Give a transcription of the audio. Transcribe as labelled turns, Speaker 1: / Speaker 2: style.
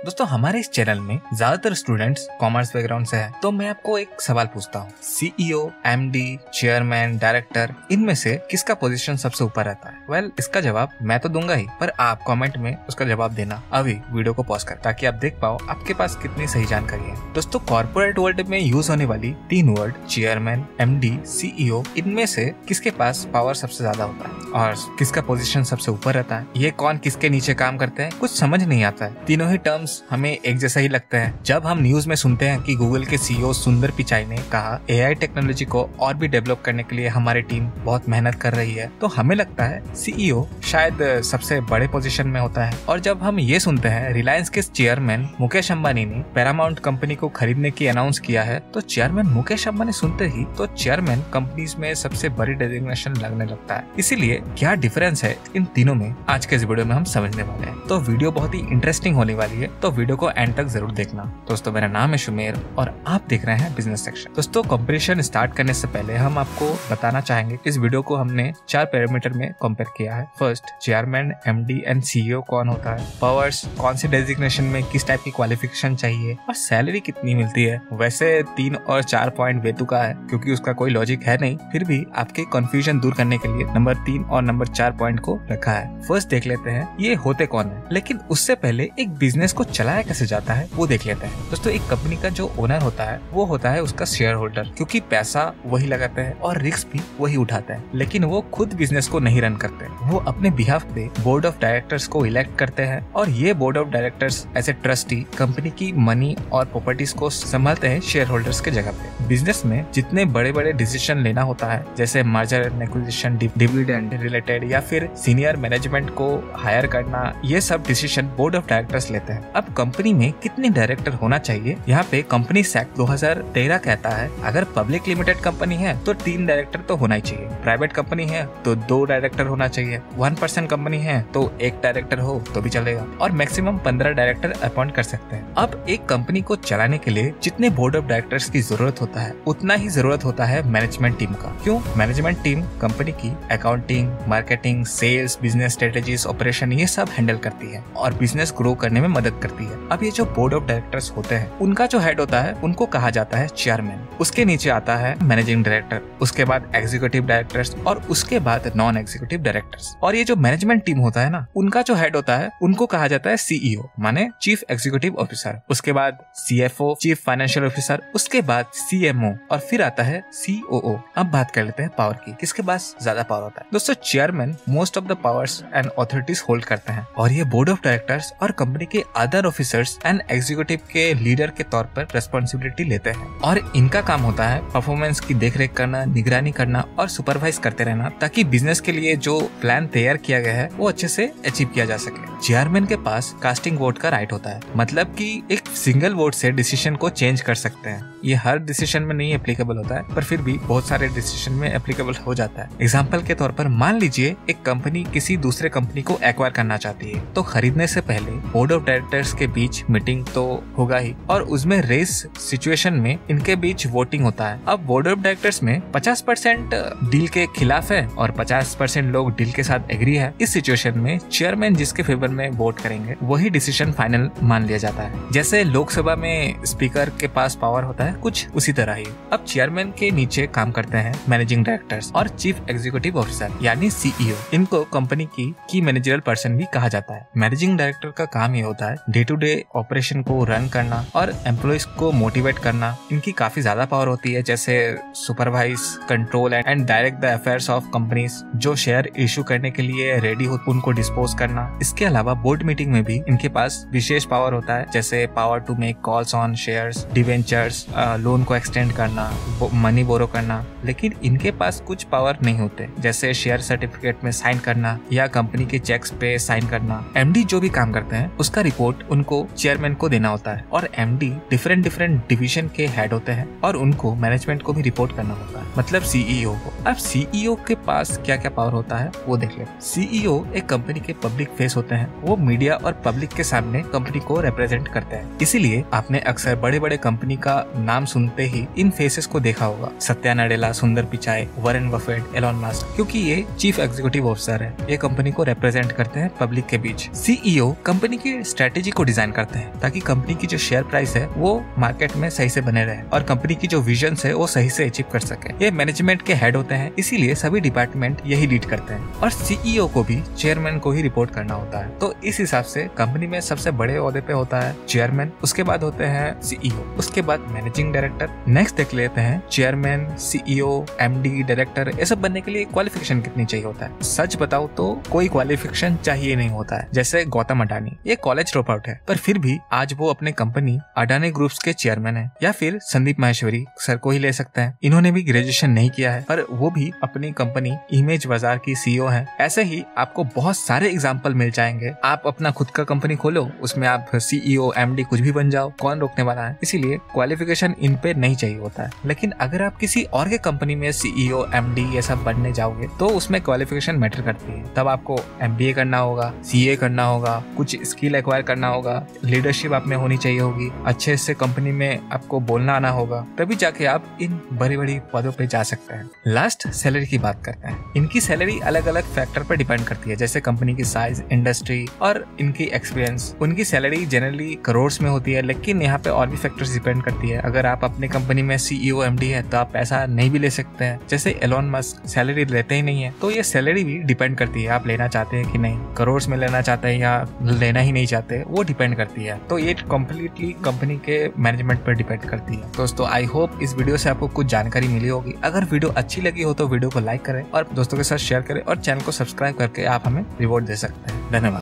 Speaker 1: दोस्तों हमारे इस चैनल में ज्यादातर स्टूडेंट्स कॉमर्स बैकग्राउंड से हैं, तो मैं आपको एक सवाल पूछता हूँ, सीईओ, एमडी, चेयरमैन, डायरेक्टर, इनमें से किसका पोजीशन सबसे ऊपर रहता है? वेल, इसका जवाब मैं तो दूंगा ही, पर आप कमेंट में उसका जवाब देना। अभी वीडियो को पॉज कर, ताकि आप देख पाओ आपके पास कितनी सही जानकारी है। दोस्तों कॉर्पोरेट वर्ल्ड में यूज होने वाली 3 वर्ड चेयरमैन, एमडी, सीईओ, इनमें से किसके पास पावर सबसे ज्यादा होता है और किसका पोजीशन सबसे ऊपर रहता है? ये कौन किसके नीचे काम करते हैं, कुछ समझ नहीं आता है। तीनों ही टर्म्स हमें एक जैसा ही लगता है। जब हम न्यूज में सुनते हैं कि गूगल के सीईओ सुंदर पिचाई ने कहा एआई टेक्नोलॉजी को और भी डेवलप करने के लिए हमारी टीम बहुत मेहनत कर रही है, तो हमें लगता है सीईओ शायद सबसे बड़े पोजीशन में होता है। और जब हम ये सुनते हैं रिलायंस के चेयरमैन मुकेश अंबानी ने पैरामाउंट कंपनी को खरीदने की अनाउंस किया है, तो चेयरमैन मुकेश अंबानी सुनते ही तो चेयरमैन कंपनीज में सबसे बड़ी डेजिग्नेशन लगने लगता है। इसीलिए क्या डिफरेंस है इन तीनों में, आज के इस वीडियो में हम समझने वाले हैं। तो वीडियो बहुत ही इंटरेस्टिंग होने वाली है, तो वीडियो को एंड तक जरूर देखना। दोस्तों मेरा नाम है शुमेर और आप देख रहे हैं बिजनेस सेक्शन। दोस्तों कंपैरिजन स्टार्ट करने से पहले हम आपको बताना चाहेंगे, इस वीडियो को हमने 4 पैरामीटर में कंपेयर किया है। First, chairman, MD and CEO कौन होता है, पावर्स, कौन सी डेजिग्नेशन में किस टाइप की क्वालिफिकेशन चाहिए और सैलरी कितनी मिलती है। वैसे 3 और 4 पॉइंट बेतुका है क्योंकि उसका कोई लॉजिक है नहीं, फिर भी आपके कंफ्यूजन दूर करने के लिए नंबर 3 और नंबर 4 पॉइंट को रखा है। फर्स्ट देख लेते हैं ये होते कौन है, लेकिन उससे पहले एक बिजनेस को चलाया कैसे जाता है वो देख लेते हैं। दोस्तों एक कंपनी का जो ओनर होता है वो होता है उसका शेयर होल्डर, क्योंकि पैसा वही लगाते हैं और रिस्क भी वही उठाते हैं, लेकिन वो खुद बिजनेस को नहीं रन करते। वो अपने बिहाफ पे बोर्ड ऑफ डायरेक्टर्स को इलेक्ट करते हैं और ये board of directors as a trustee company की मनी और प्रॉपर्टीज को संभालते हैं शेयर होल्डर्स के जगह पे। बिजनेस में जितने बड़े बड़े डिसीजन लेना होता है, जैसे merger and acquisition, dividend related या फिर सीनियर मैनेजमेंट को हायर करना, ये सब डिसीजन बोर्ड ऑफ डायरेक्टर्स लेते हैं। अब कंपनी में कितने डायरेक्टर होना चाहिए, यहाँ पे कंपनी एक्ट 2013 कहता है अगर पब्लिक लिमिटेड कंपनी है तो 3 डायरेक्टर तो होना ही चाहिए, प्राइवेट कंपनी है तो 2 डायरेक्टर होना चाहिए, 1% कंपनी है तो 1 डायरेक्टर हो तो भी चलेगा, और मैक्सिमम 15 डायरेक्टर अपॉइंट कर सकते हैं। अब एक कंपनी को चलाने के लिए जितने बोर्ड ऑफ डायरेक्टर्स की जरूरत होता है, उतना ही जरूरत होता है मैनेजमेंट टीम का। क्यों? मैनेजमेंट टीम कंपनी की accounting, marketing, sales, business strategies, operation, ये सब हैंडल करती है और बिजनेस ग्रो करने में मदद करती है। अब ये जो बोर्ड ऑफ डायरेक्टर्स होते हैं, उनका जो हेड होता है उनको कहा जाता है चेयरमैन, उसके नीचे आता है मैनेजिंग डायरेक्टर, उसके बाद एग्जीक्यूटिव डायरेक्टर्स और उसके बाद नॉन एग्जीक्यूटिव डायरेक्टर्स। और ये जो मैनेजमेंट टीम होता है ना, उनका जो हेड होता है उनको कहा जाता है सीईओ, माने चीफ एग्जीक्यूटिव ऑफिसर, उसके बाद सीएफओ, चीफ फाइनेंशियल ऑफिसर, उसके बाद सीएमओ और फिर आता है सीओओ। अब बात कर लेते हैं पावर की, किसके पास ज्यादा पावर होता है। दोस्तों chairman most of the powers and authorities hold करते हैं और ये बोर्ड ऑफ डायरेक्टर्स और कंपनी के अदर ऑफिसर्स एंड एग्जीक्यूटिव के लीडर के तौर पर रेस्पॉन्सिबिलिटी लेते हैं और इनका काम होता है परफॉर्मेंस की देखरेख करना, निगरानी करना और सुपरवाइज करते रहना, ताकि बिजनेस के लिए जो प्लान तैयार किया गया है वो अच्छे से अचीव किया जा सके। चेयरमैन के पास कास्टिंग वोट का राइट होता है, मतलब कि एक सिंगल वोट से डिसीजन को चेंज कर सकते हैं। ये हर डिसीजन में नहीं एप्लीकेबल होता है, पर फिर भी बहुत सारे डिसीजन में एप्लीकेबल हो जाता है। एग्जाम्पल के तौर पर मान लीजिए एक कंपनी किसी दूसरे कंपनी को एक्वायर करना चाहती है, तो खरीदने से पहले बोर्ड ऑफ डायरेक्टर्स के बीच मीटिंग तो होगा ही और उसमें रेस सिचुएशन में इनके बीच वोटिंग होता है। अब बोर्ड ऑफ डायरेक्टर्स में 50% डील के खिलाफ है और 50% लोग डील के साथ एग्री है। इस सिचुएशन में चेयरमैन जिसके फेवर में वोट करेंगे वही डिसीजन फाइनल मान लिया जाता है। जैसे लोकसभा में स्पीकर के पास पावर होता है, कुछ उसी तरह ही। अब चेयरमैन के नीचे काम करते हैं मैनेजिंग डायरेक्टर्स और चीफ एग्जीक्यूटिव ऑफिसर यानी सीईओ। इनको कंपनी की मैनेजरल पर्सन भी कहा जाता है। मैनेजिंग डायरेक्टर का काम ये होता है डे टू डे ऑपरेशन को रन करना और एम्प्लॉइज को मोटिवेट करना। इनकी काफी ज्यादा पावर होती है, जैसे supervise, control and direct the affairs of companies. जो शेयर इशू करने के लिए रेडी हो उनको डिस्पोज करना। इसके अलावा बोर्ड मीटिंग में भी इनके पास विशेष पावर होता है, जैसे power to make calls on shares, debentures, loan को एक्सटेंड करना, मनी बोरो करना। लेकिन इनके पास कुछ पावर नहीं होते, जैसे शेयर सर्टिफिकेट में साइन करना या कंपनी के चेक्स पे साइन करना। एमडी जो भी काम करते हैं उसका रिपोर्ट उनको चेयरमैन को देना होता है और एमडी डिफरेंट डिवीजन के हेड होते हैं और उनको मैनेजमेंट को भी रिपोर्ट करना होता है, मतलब सीईओ को। अब सीईओ के पास क्या क्या पावर होता है वो देख ले। सीईओ एक कंपनी के पब्लिक फेस होते हैं हैं वो मीडिया और पब्लिक के सामने कंपनी को रिप्रेजेंट करते हैं। इसीलिए आपने अक्सर बड़े बड़े कंपनी का नाम सुनते ही इन फेसेस को देखा होगा, Satya Nadella, Sundar Pichai, Warren Buffett, Elon Musk, क्योंकि ये चीफ एग्जीक्यूटिव ऑफिसर है, ये कंपनी को रिप्रेजेंट करते हैं पब्लिक के बीच। सीईओ कंपनी की स्ट्रेटेजी को डिजाइन करते हैं ताकि कंपनी की जो शेयर प्राइस है वो मार्केट में सही से बने रहे और कंपनी की जो विजन है वो सही से अचीव कर सके। ये मैनेजमेंट के हेड होते हैं, इसीलिए सभी डिपार्टमेंट यही लीड करते हैं और सीईओ को भी चेयरमैन को ही रिपोर्ट करना होता है। तो इस हिसाब से कंपनी में सबसे बड़े ओहदे पे होता है चेयरमैन, उसके बाद होते हैं सीईओ, उसके बाद मैनेजिंग डायरेक्टर। नेक्स्ट देख लेते हैं चेयरमैन, सीईओ, एमडी, डायरेक्टर, ये सब बनने के लिए क्वालिफिकेशन कितनी चाहिए होता है। सच बताओ तो कोई क्वालिफिकेशन चाहिए नहीं होता है। जैसे गौतम अडानी, ये कॉलेज ड्रॉप आउट है पर फिर भी आज वो अपने कंपनी अडानी ग्रुप्स के चेयरमैन है। या फिर संदीप माहेश्वरी सर को ही ले सकते हैं, इन्होंने भी ग्रेजुएशन नहीं किया है पर वो भी अपनी कंपनी इमेज बाजार की सीईओ है। ऐसे ही आपको बहुत सारे एग्जाम्पल मिल जाएंगे। आप अपना खुद का कंपनी खोलो, उसमें आप सीईओ, एमडी कुछ भी बन जाओ, कौन रोकने वाला है। इसीलिए क्वालिफिकेशन इन पे नहीं चाहिए होता है। लेकिन अगर आप किसी और के कंपनी में सीईओ, एमडी ये सब बनने जाओगे तो उसमें क्वालिफिकेशन मैटर करती है। तब आपको एमबीए करना होगा, सीए करना होगा, कुछ स्किल एक्वायर करना होगा, लीडरशिप आप में होनी चाहिए होगी, अच्छे से कंपनी में आपको बोलना आना होगा, तभी जाके आप इन बड़ी बड़ी पदों पे जा सकते हैं। लास्ट सैलरी की बात करते हैं। इनकी सैलरी अलग अलग फैक्टर पर डिपेंड करती है, जैसे कंपनी की साइज, इंडस्ट्री और इनकी एक्सपीरियंस। उनकी सैलरी जनरली करोड़ में होती है, लेकिन यहाँ पे और भी फैक्टर्स डिपेंड करती है। अगर आप अपनी कंपनी में सीईओ, एमडी है तो आप पैसा नहीं भी ले सकते हैं। जैसे एलोन मस्क सैलरी लेते ही नहीं है, तो ये सैलरी भी डिपेंड करती है आप लेना चाहते हैं कि नहीं, करोड़ में लेना चाहते हैं या लेना ही नहीं चाहते, वो डिपेंड करती है। तो ये कम्प्लीटली कंपनी के मैनेजमेंट पर डिपेंड करती है। दोस्तों आई होप इस वीडियो से आपको कुछ जानकारी मिली होगी। अगर वीडियो अच्छी लगी हो तो वीडियो को लाइक करें और दोस्तों के साथ शेयर करें और चैनल को सब्सक्राइब करके आप हमें रिवॉर्ड दे सकते हैं। धन्यवाद।